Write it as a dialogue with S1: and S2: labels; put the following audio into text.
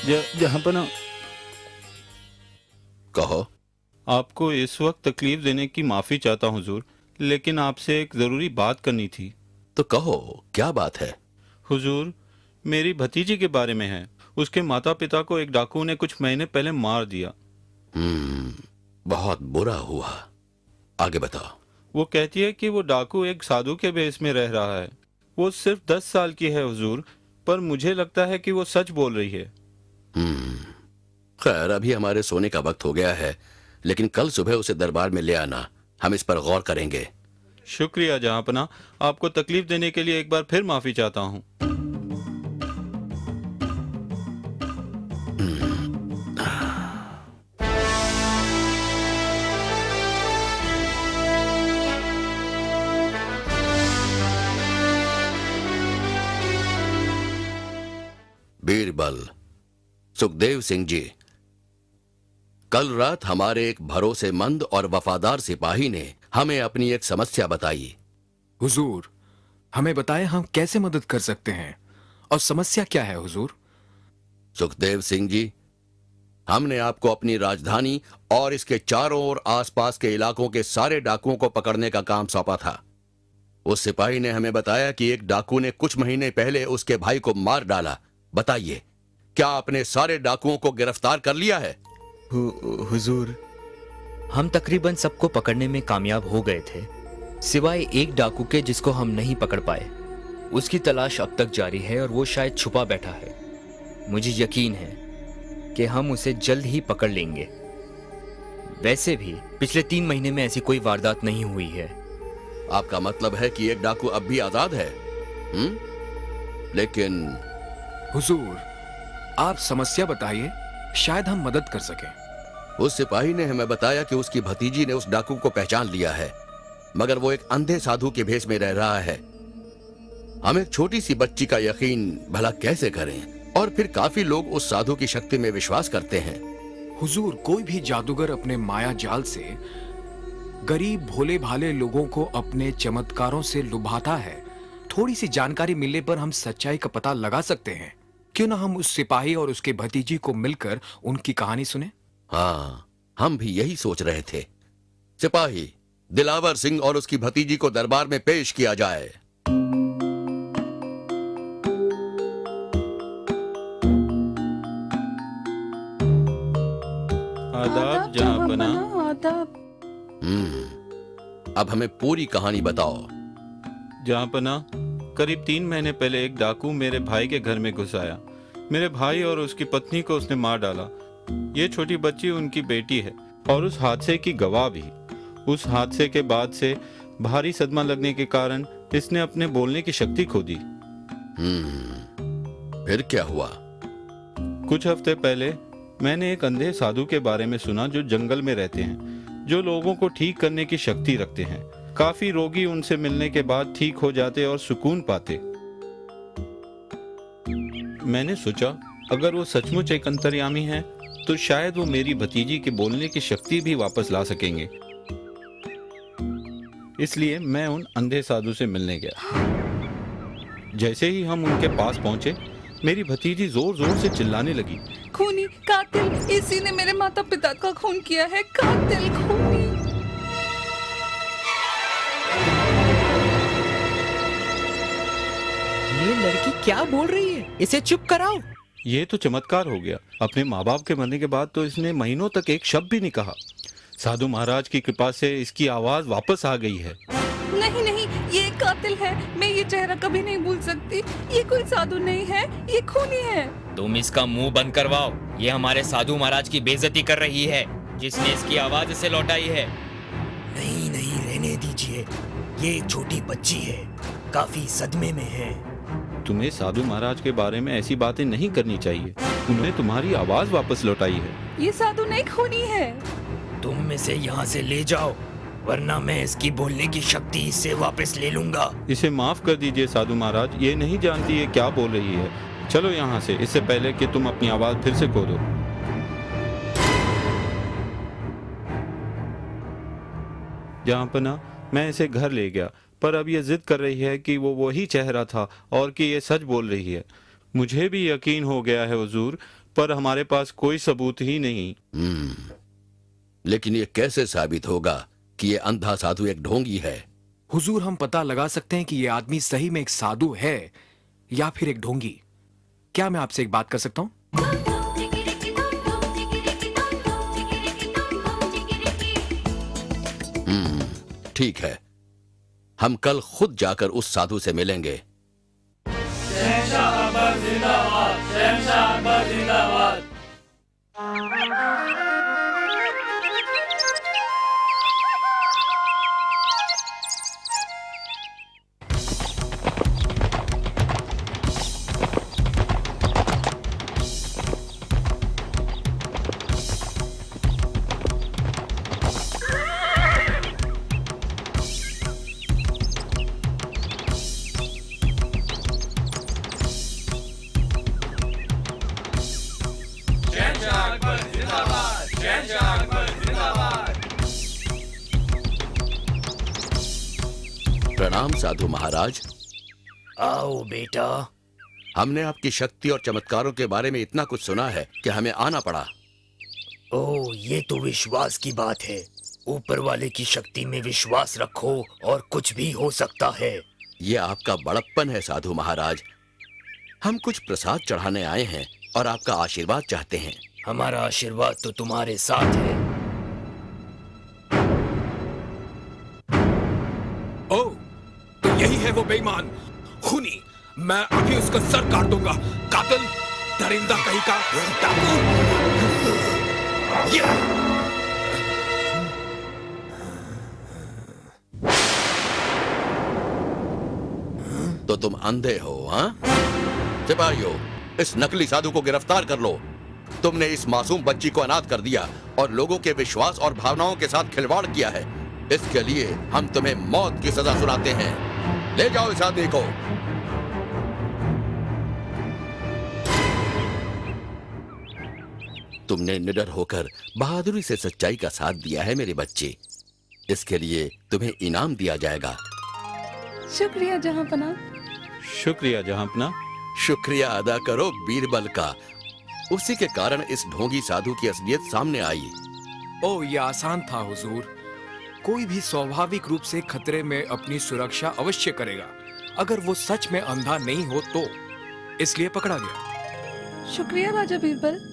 S1: जहाँ पर ना
S2: कहो।
S1: आपको इस वक्त तकलीफ देने की माफ़ी चाहता हूँ हुजूर, लेकिन आपसे एक ज़रूरी बात करनी थी।
S2: तो कहो, क्या बात है?
S1: हुजूर, मेरी भतीजी के बारे में है। उसके माता पिता को एक डाकू ने कुछ महीने पहले मार दिया।
S2: बहुत बुरा हुआ। आगे बताओ।
S1: वो कहती है कि वो डाकू एक साधु के भेष में रह रहा है। वो सिर्फ 10 साल की है हुजूर, पर मुझे लगता है कि वो सच बोल रही है।
S2: खैर, अभी हमारे सोने का वक्त हो गया है, लेकिन कल सुबह उसे दरबार में ले आना। हम इस पर गौर करेंगे।
S1: शुक्रिया जहाँपना, आपको तकलीफ देने के लिए एक बार फिर माफ़ी चाहता हूँ।
S2: बीरबल, सुखदेव सिंह जी, कल रात हमारे एक भरोसेमंद और वफादार सिपाही ने हमें अपनी एक समस्या बताई।
S3: हुजूर, हमें बताएं हम कैसे मदद कर सकते हैं और समस्या क्या है हुजूर?
S2: सुखदेव सिंह जी, हमने आपको अपनी राजधानी और इसके चारों ओर आसपास के इलाकों के सारे डाकुओं को पकड़ने का काम सौंपा था। उस सिपाही ने हमें बताया कि एक डाकू ने कुछ महीने पहले उसके भाई को मार डाला। बताइए, क्या आपने सारे डाकुओं को गिरफ्तार कर लिया है?
S4: हुजूर, हम तकरीबन सबको पकड़ने में कामयाब हो गए थे, सिवाय एक डाकू के जिसको हम नहीं पकड़ पाए। उसकी तलाश अब तक जारी है और वो शायद छुपा बैठा है। मुझे यकीन है कि हम उसे जल्द ही पकड़ लेंगे। वैसे भी पिछले 3 महीने में ऐसी कोई वारदात नहीं हुई है।
S2: आपका मतलब है कि एक डाकू अब भी आजाद है? लेकिन
S3: हुजूर, आप समस्या बताइए, शायद हम मदद कर सकें।
S2: उस सिपाही ने हमें बताया कि उसकी भतीजी ने उस डाकू को पहचान लिया है, मगर वो एक अंधे साधु के भेष में रह रहा है। हम एक छोटी सी बच्ची का यकीन भला कैसे करें? और फिर काफी लोग उस साधु की शक्ति में विश्वास करते हैं।
S3: हुजूर, कोई भी जादूगर अपने माया जाल से गरीब भोले भाले लोगों को अपने चमत्कारों से लुभाता है। थोड़ी सी जानकारी मिलने पर हम सच्चाई का पता लगा सकते हैं। क्यों ना हम उस सिपाही और उसके भतीजी को मिलकर उनकी कहानी सुने?
S2: हाँ, हम भी यही सोच रहे थे। सिपाही, दिलावर सिंह और उसकी भतीजी को दरबार में पेश किया जाए।
S1: आदाब जहाँपना।
S5: आदाब।
S2: अब हमें पूरी कहानी बताओ।
S1: जहाँपना, करीब 3 महीने पहले एक डाकू मेरे भाई के घर में घुस आया। मेरे भाई और उसकी पत्नी को उसने मार डाला। ये छोटी बच्ची उनकी बेटी है और उस हादसे की गवाह भी। उस हादसे के बाद से भारी सदमा लगने के कारण इसने अपने बोलने की शक्ति खो दी।
S2: फिर क्या हुआ?
S1: कुछ हफ्ते पहले मैंने एक अंधे साधु के बारे में सुना जो जंगल में रहते हैं, जो लोगों को ठीक करने की शक्ति रखते हैं। काफी रोगी उनसे मिलने के बाद ठीक हो जाते और सुकून पाते। मैंने सोचा अगर वो सचमुच एक अंतर्यामी है तो शायद वो मेरी भतीजी के बोलने की शक्ति भी वापस ला सकेंगे। इसलिए मैं उन अंधे साधु से मिलने गया। जैसे ही हम उनके पास पहुंचे, मेरी भतीजी जोर जोर से चिल्लाने लगी,
S5: खूनी, कातिल, इसी ने मेरे माता पिता का खून किया है। कातिल, खूनी।
S4: ये लड़की क्या बोल रही है? इसे चुप कराओ।
S1: ये तो चमत्कार हो गया। अपने माँ बाप के मरने के बाद तो इसने महीनों तक एक शब्द भी नहीं कहा। साधु महाराज की कृपा से इसकी आवाज वापस आ गई है।
S5: नहीं नहीं, ये एक कातिल है। मैं ये चेहरा कभी नहीं भूल सकती। ये कोई साधु नहीं है, ये खूनी है।
S4: तुम इसका मुंह बंद करवाओ। ये हमारे साधु महाराज की बेइज्जती कर रही है, जिसने इसकी आवाज इसे लौटाई है।
S6: नहीं नहीं, रहने दीजिए। ये एक छोटी बच्ची है, काफी सदमे में है।
S1: तुम्हें साधु महाराज के बारे में ऐसी बातें नहीं करनी चाहिए। उन्होंने तुम्हारी आवाज वापस लौटाई है।
S5: ये साधु नहीं, खूनी है।
S6: तुम इसे यहाँ से ले जाओ, वरना मैं इसकी बोलने की शक्ति इससे वापस ले लूंगा।
S1: इसे माफ कर दीजिए साधु महाराज, ये नहीं जानती ये क्या बोल रही है। चलो यहाँ से, इससे पहले कि तुम अपनी आवाज फिर से खो दो। जहाँपना, मैं इसे घर ले गया, पर अब ये जिद कर रही है कि वो वही चेहरा था और कि ये सच बोल रही है। मुझे भी यकीन हो गया है हुजूर, पर हमारे पास कोई सबूत ही नहीं।
S2: लेकिन ये कैसे साबित होगा कि ये अंधा साधु एक ढोंगी है?
S3: हुजूर, हम पता लगा सकते हैं कि ये आदमी सही में एक साधु है या फिर एक ढोंगी। क्या मैं आपसे एक बात कर सकता हूं?
S2: ठीक है, हम कल खुद जाकर उस साधु से मिलेंगे। प्रणाम साधु महाराज।
S6: आओ बेटा।
S2: हमने आपकी शक्ति और चमत्कारों के बारे में इतना कुछ सुना है कि हमें आना पड़ा।
S6: ओ, ये तो विश्वास की बात है। ऊपर वाले की शक्ति में विश्वास रखो और कुछ भी हो सकता है।
S2: ये आपका बड़प्पन है साधु महाराज। हम कुछ प्रसाद चढ़ाने आए हैं और आपका आशीर्वाद चाहते हैं।
S6: हमारा आशीर्वाद तो तुम्हारे साथ है।
S3: ओ, तो यही है वो बेईमान खूनी। मैं अभी उसका सर काट दूंगा। कातिल, दरिंदा कहीं का डाकू। ये
S2: तो तुम अंधे हो? हाँ, सिपाहियों, इस नकली साधु को गिरफ्तार कर लो। तुमने इस मासूम बच्ची को अनाथ कर दिया और लोगों के विश्वास और भावनाओं के साथ खिलवाड़ किया है। इसके लिए हम तुम्हें मौत की सजा सुनाते हैं। ले जाओ इस आदमी को। तुमने निडर होकर बहादुरी से सच्चाई का साथ दिया है मेरे बच्चे। इसके लिए तुम्हें इनाम दिया जाएगा।
S5: शुक्रिया जहांपना।
S1: शुक्रिया जहांपना।
S2: शुक्रिया अदा करो बीरबल का। उसी के कारण इस ढोंगी साधु की असलियत सामने आई।
S3: ओ, ये आसान था हुजूर। कोई भी स्वाभाविक रूप से खतरे में अपनी सुरक्षा अवश्य करेगा, अगर वो सच में अंधा नहीं हो तो। इसलिए पकड़ा गया।
S5: शुक्रिया राजा बीरबल।